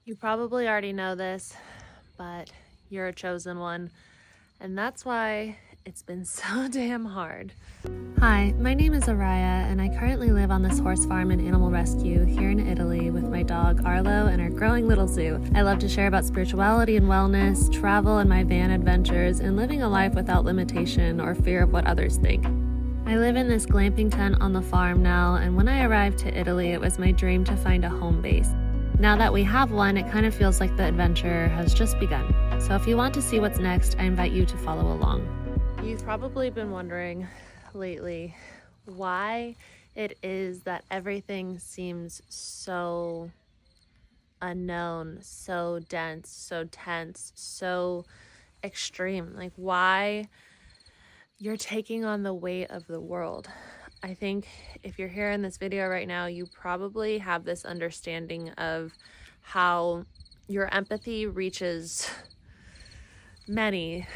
You probably already know this, but you're a chosen one, and that's why it's been so damn hard. Hi, my name is Araya, and I currently live on this horse farm and animal rescue here in Italy with my dog Arlo and our growing little zoo. I love to share about spirituality and wellness, travel and my van adventures, and living a life without limitation or fear of what others think. I live in this glamping tent on the farm now, and when I arrived to Italy, it was my dream to find a home base. Now that we have one, it kind of feels like the adventure has just begun. So if you want to see what's next, I invite you to follow along. You've probably been wondering lately why it is that everything seems so unknown, so dense, so tense, so extreme. Like why you're taking on the weight of the world. I think if you're here in this video right now, you probably have this understanding of how your empathy reaches many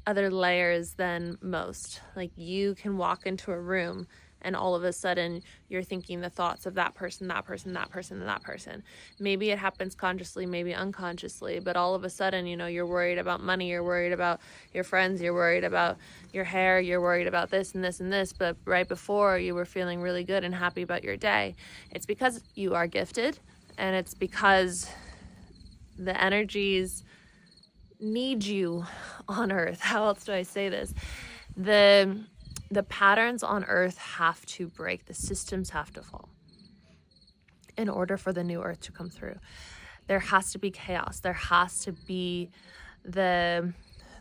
other layers than most. Like you can walk into a room and all of a sudden you're thinking the thoughts of that person, that person, that person, and that person. Maybe it happens consciously, maybe unconsciously, but all of a sudden, you're worried about money, you're worried about your friends, you're worried about your hair, you're worried about this and this and this, but right before you were feeling really good and happy about your day. It's because you are gifted, and it's because the energies need you on earth. How else do I say this? The patterns on earth have to break, the systems have to fall in order for the new earth to come through. There has to be chaos. There has to be the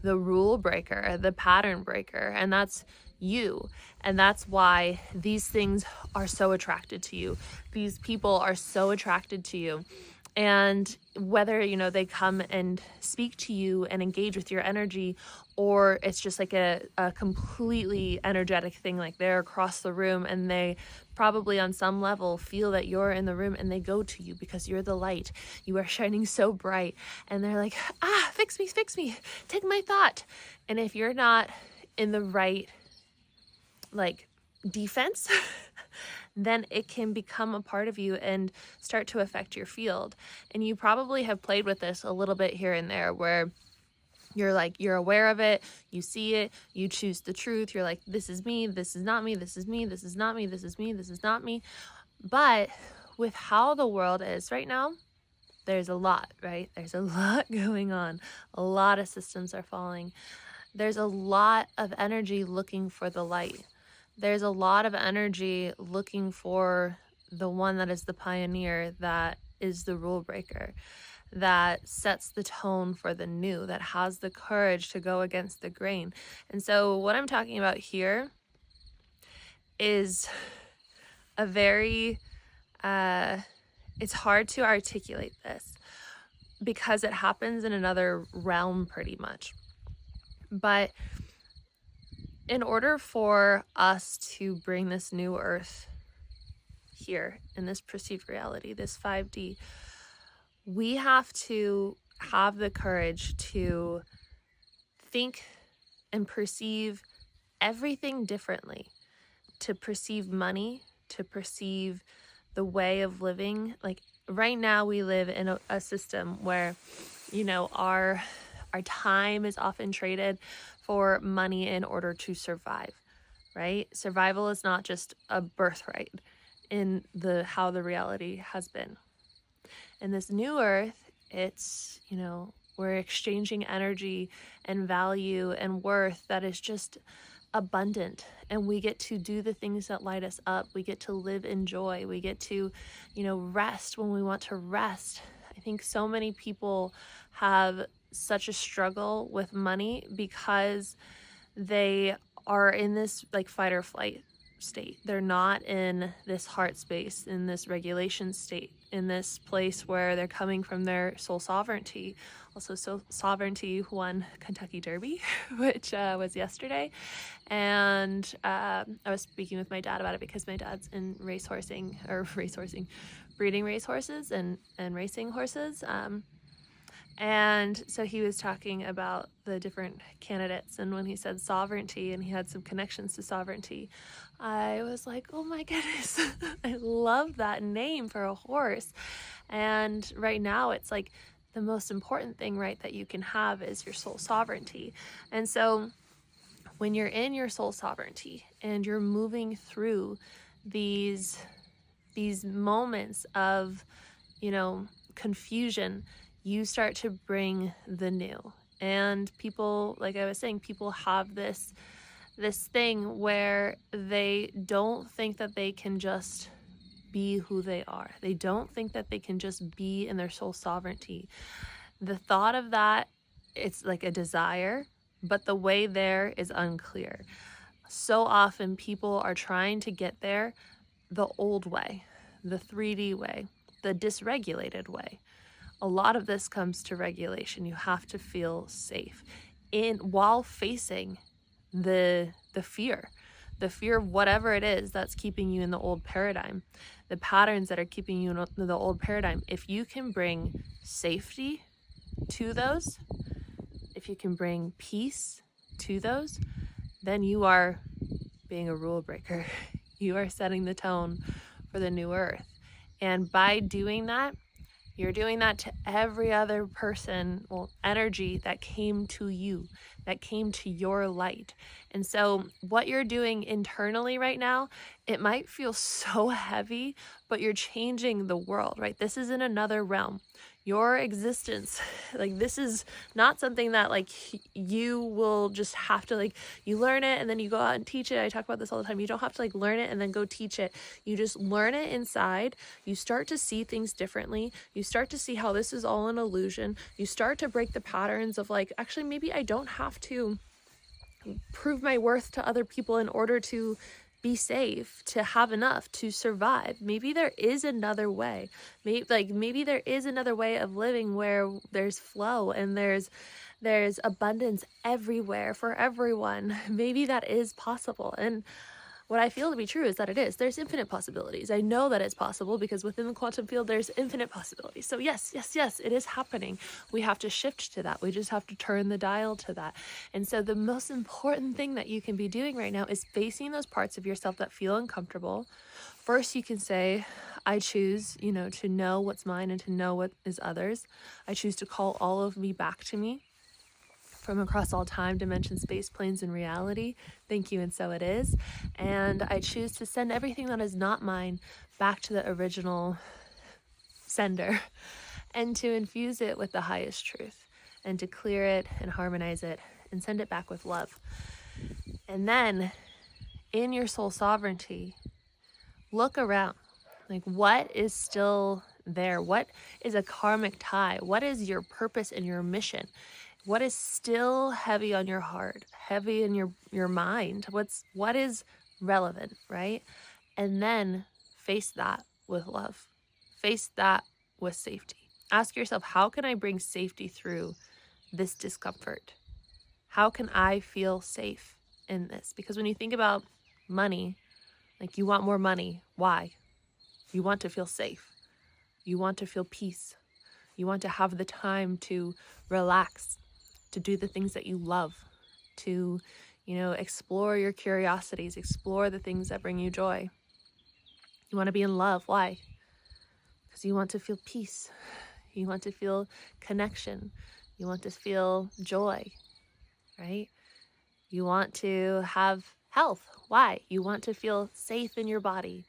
rule breaker, the pattern breaker, and that's you. And that's why these things are so attracted to you. These people are so attracted to you. And whether, they come and speak to you and engage with your energy, or it's just like a completely energetic thing, like they're across the room and they probably on some level feel that you're in the room and they go to you because you're the light. You are shining so bright and they're like, fix me, take my thought. And if you're not in the right, defense, then it can become a part of you and start to affect your field. And you probably have played with this a little bit here and there where you're aware of it, you see it, you choose the truth. You're like, this is me, this is not me, this is me, this is not me, this is me, this is not me. But with how the world is right now, there's a lot, right? There's a lot going on. A lot of systems are falling. There's a lot of energy looking for the light. There's a lot of energy looking for the one that is the pioneer, that is the rule breaker, that sets the tone for the new, that has the courage to go against the grain. And so what I'm talking about here is a very, it's hard to articulate this because it happens in another realm pretty much. But in order for us to bring this new earth here in this perceived reality, this 5D, we have to have the courage to think and perceive everything differently, to perceive money, to perceive the way of living. Like right now we live in a system where, our time is often traded for money in order to survive, right? Survival is not just a birthright in how the reality has been. In this new earth, it's, we're exchanging energy and value and worth that is just abundant, and we get to do the things that light us up. We get to live in joy. We get to, rest when we want to rest. I think so many people have such a struggle with money because they are in this fight or flight state. They're not in this heart space, in this regulation state, in this place where they're coming from their soul sovereignty. Also, sovereignty won Kentucky Derby, which was yesterday. And I was speaking with my dad about it because my dad's in breeding racehorses and racing horses. And so he was talking about the different candidates, and when he said sovereignty and he had some connections to sovereignty, I was like, oh my goodness, I love that name for a horse. And right now it's like the most important thing, right, that you can have is your soul sovereignty. And so when you're in your soul sovereignty and you're moving through these moments of, confusion, you start to bring the new. And people, like I was saying, people have this thing where they don't think that they can just be who they are. They don't think that they can just be in their soul sovereignty. The thought of that, it's like a desire, but the way there is unclear. So often people are trying to get there the old way, the 3D way, the dysregulated way. A lot of this comes to regulation. You have to feel safe while facing the fear of whatever it is that's keeping you in the old paradigm, the patterns that are keeping you in the old paradigm. If you can bring safety to those, if you can bring peace to those, then you are being a rule breaker. You are setting the tone for the new earth. And by doing that, you're doing that to every other person, energy that came to you, that came to your light. And so what you're doing internally right now, it might feel so heavy, but you're changing the world, right? This is in another realm. Your existence, like, this is not something that like you will just have to, like, you learn it and then you go out and teach it. I talk about this all the time. You don't have to like learn it and then go teach it. You just learn it inside. You start to see things differently. You start to see how this is all an illusion. You start to break the patterns of like, actually, maybe I don't have to prove my worth to other people in order to be safe, to have enough, to survive. Maybe there is another way. Maybe there is another way of living where there's flow and there's abundance everywhere for everyone. Maybe that is possible. And what I feel to be true is that it is. There's infinite possibilities. I know that it's possible because within the quantum field, there's infinite possibilities. So yes, it is happening. We have to shift to that. We just have to turn the dial to that. And so the most important thing that you can be doing right now is facing those parts of yourself that feel uncomfortable. First, you can say, I choose, to know what's mine and to know what is others. I choose to call all of me back to me from across all time, dimension, space, planes, and reality. Thank you, and so it is. And I choose to send everything that is not mine back to the original sender and to infuse it with the highest truth and to clear it and harmonize it and send it back with love. And then in your soul sovereignty, look around. Like, what is still there? What is a karmic tie? What is your purpose and your mission? What is still heavy on your heart, heavy in your mind? What is relevant, right? And then face that with love. Face that with safety. Ask yourself, how can I bring safety through this discomfort? How can I feel safe in this? Because when you think about money, like, you want more money. Why? You want to feel safe. You want to feel peace. You want to have the time to relax, to do the things that you love, to, explore your curiosities, explore the things that bring you joy. You want to be in love. Why? Because you want to feel peace. You want to feel connection. You want to feel joy, right? You want to have health. Why? You want to feel safe in your body.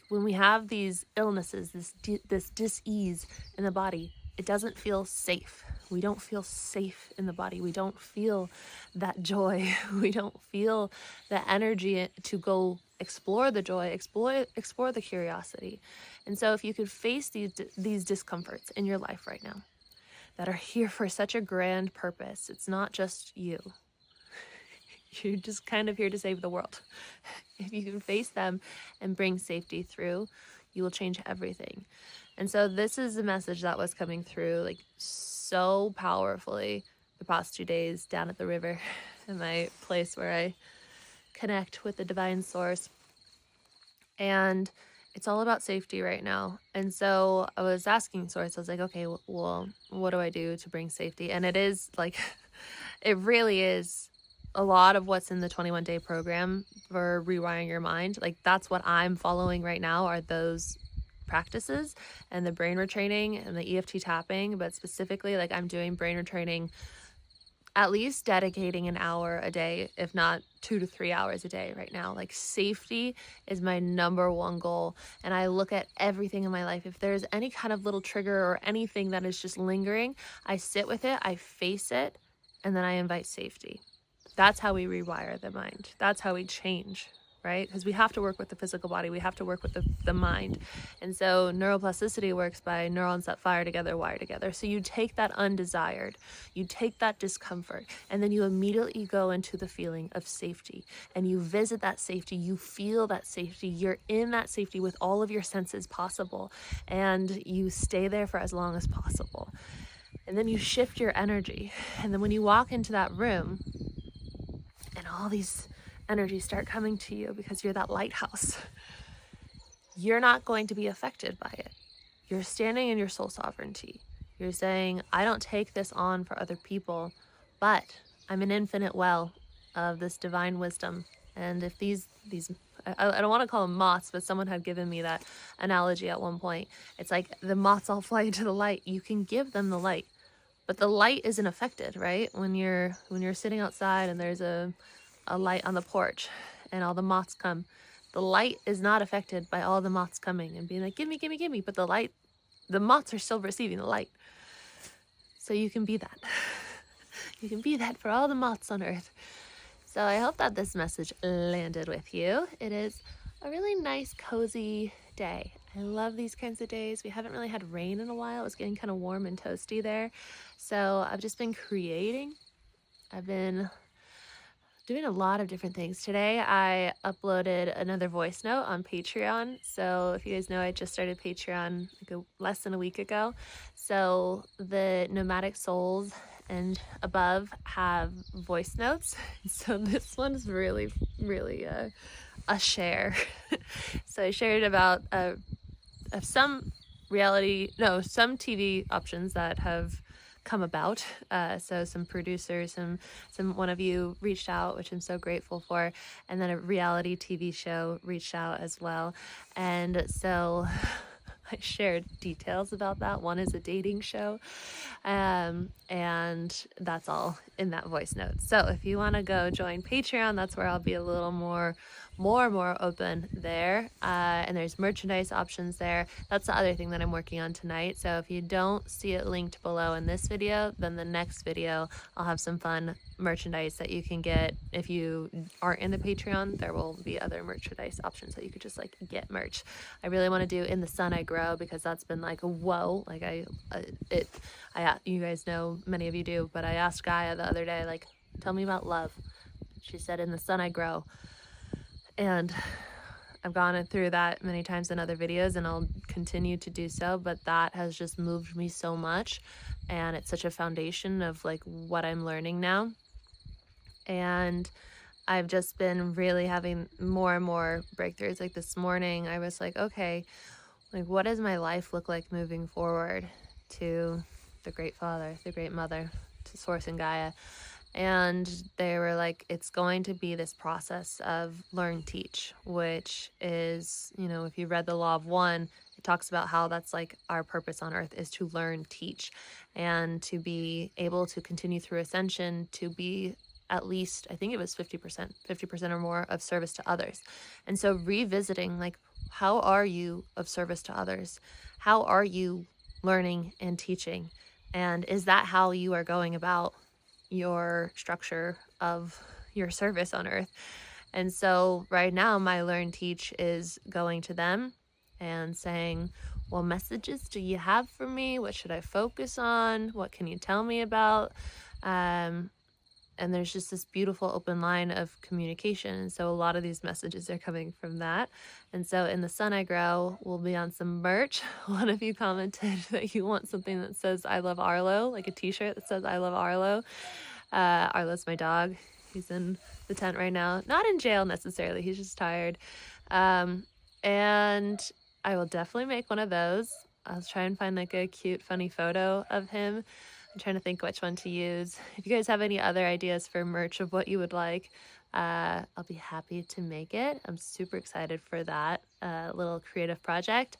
When we have these illnesses, this dis-ease in the body, it doesn't feel safe. We don't feel safe in the body. We don't feel that joy. We don't feel the energy to go explore the joy, explore the curiosity. And so if you could face these discomforts in your life right now that are here for such a grand purpose, it's not just you. You're just kind of here to save the world. If you can face them and bring safety through, you will change everything. And so this is a message that was coming through like so powerfully the past 2 days down at the river in my place where I connect with the divine source. And it's all about safety right now. And so I was asking Source, I was like, okay, well, what do I do to bring safety? And it is like, it really is a lot of what's in the 21-day program for rewiring your mind. Like, that's what I'm following right now, are those practices and the brain retraining and the EFT tapping. But specifically, like, I'm doing brain retraining, at least dedicating an hour a day, if not 2 to 3 hours a day right now. Like, safety is my number one goal. And I look at everything in my life. If there's any kind of little trigger or anything that is just lingering, I sit with it, I face it, and then I invite safety. That's how we rewire the mind. That's how we change, right? Because we have to work with the physical body. We have to work with the mind. And so neuroplasticity works by neurons that fire together, wire together. So you take that undesired, you take that discomfort, and then you immediately go into the feeling of safety. And you visit that safety, you feel that safety, you're in that safety with all of your senses possible. And you stay there for as long as possible. And then you shift your energy. And then when you walk into that room, and all these energies start coming to you because you're that lighthouse, you're not going to be affected by it. You're standing in your soul sovereignty. You're saying, I don't take this on for other people, but I'm an infinite well of this divine wisdom. And if these I don't want to call them moths, but someone had given me that analogy at one point. It's like the moths all fly into the light. You can give them the light, but the light isn't affected, right? When you're sitting outside and there's a light on the porch and all the moths come, the light is not affected by all the moths coming and being like, give me, give me, give me. But the moths are still receiving the light. So you can be that. You can be that for all the moths on earth. So I hope that this message landed with you. It is a really nice, cozy day. I love these kinds of days. We haven't really had rain in a while. It was getting kind of warm and toasty there. So I've just been creating. I've been doing a lot of different things. Today I uploaded another voice note on Patreon. So if you guys know, I just started Patreon like less than a week ago. So the nomadic souls and above have voice notes. So this one's really, really a share. So I shared about some some TV options that have come about. So some producers, one of you reached out, which I'm so grateful for, and then a reality TV show reached out as well. And so I shared details about that. One is a dating show, and that's all in that voice note. So if you want to go join Patreon, that's where I'll be a little more open there. And there's merchandise options there. That's the other thing that I'm working on tonight. So if you don't see it linked below in this video, then the next video I'll have some fun merchandise that you can get. If you aren't in the Patreon, there will be other merchandise options that you could just like get merch. I really want to do In the Sun I Grow, because that's been like, whoa, like you guys know, many of you do, but I asked Gaia the other day, like, tell me about love. She said, in the sun I grow. And I've gone through that many times in other videos, and I'll continue to do so, but that has just moved me so much, and it's such a foundation of like what I'm learning now. And I've just been really having more and more breakthroughs. Like this morning I was like, okay, like what does my life look like moving forward to the Great Father, the Great Mother, to Source and Gaia? And they were like, it's going to be this process of learn, teach, which is, you know, if you read the Law of One, it talks about how that's like our purpose on earth is to learn, teach, and to be able to continue through ascension, to be at least, I think it was 50% or more of service to others. And so revisiting, like, how are you of service to others? How are you learning and teaching? And is that how you are going about your structure of your service on earth? And so right now my learn, teach is going to them and saying, what messages do you have for me? What should I focus on? What can you tell me about? And there's just this beautiful open line of communication. And so a lot of these messages are coming from that. And so In the Sun I Grow will be on some merch. One of you commented that you want something that says I love Arlo, like a t-shirt that says I love Arlo. Arlo's my dog. He's in the tent right now. Not in jail necessarily. He's just tired. And I will definitely make one of those. I'll try and find like a cute, funny photo of him. I'm trying to think which one to use. If you guys have any other ideas for merch of what you would like, I'll be happy to make it. I'm super excited for that little creative project.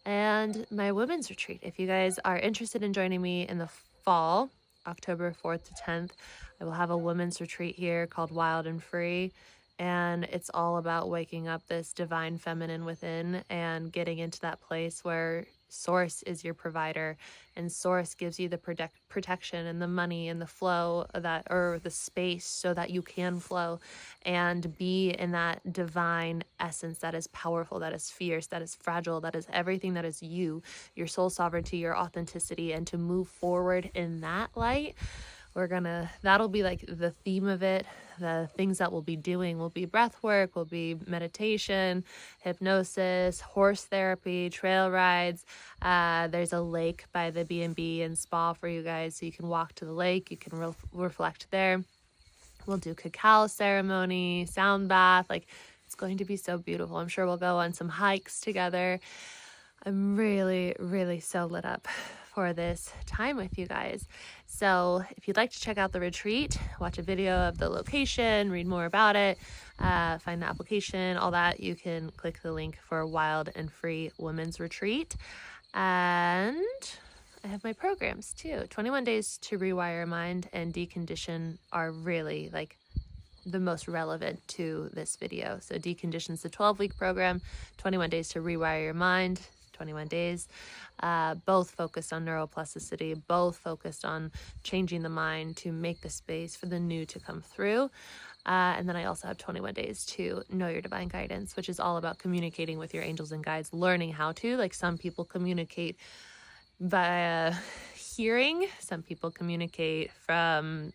And my women's retreat. If you guys are interested in joining me in the fall, October 4th to 10th, I will have a women's retreat here called Wild and Free. And it's all about waking up this divine feminine within and getting into that place where source is your provider and source gives you the protection and the money and the flow of that, or the space so that you can flow and be in that divine essence that is powerful, that is fierce, that is fragile, that is everything that is you, your soul sovereignty, your authenticity, and to move forward in that light. That'll be like the theme of it. The things that we'll be doing will be breath work, will be meditation, hypnosis, horse therapy, trail rides. There's a lake by the B&B and spa for you guys, so you can walk to the lake, you can reflect there. We'll do cacao ceremony, sound bath. Like, it's going to be so beautiful. I'm sure we'll go on some hikes together. I'm really, really so lit up for this time with you guys. So if you'd like to check out the retreat, watch a video of the location, read more about it, find the application, all that, you can click the link for Wild and Free Women's Retreat. And I have my programs too. 21 Days to Rewire Your Mind and Decondition are really like the most relevant to this video. So Decondition's the 12-week program, 21 Days to Rewire Your Mind, 21 days, both focused on neuroplasticity, both focused on changing the mind to make the space for the new to come through. And then I also have 21 days to know your divine guidance, which is all about communicating with your angels and guides, learning how to, like some people communicate via hearing, some people communicate from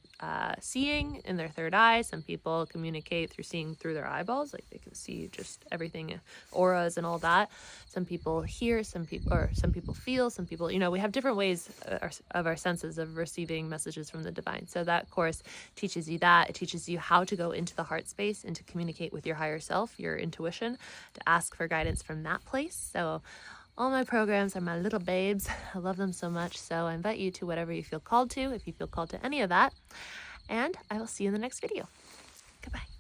seeing in their third eye, some people communicate through seeing through their eyeballs, like they can see just everything, auras and all that. Some people hear, some people feel, some people, we have different ways of our senses of receiving messages from the divine. So that course teaches you that. It teaches you how to go into the heart space and to communicate with your higher self, your intuition, to ask for guidance from that place. So all my programs are my little babes. I love them so much. So I invite you to whatever you feel called to, if you feel called to any of that. And I will see you in the next video. Goodbye.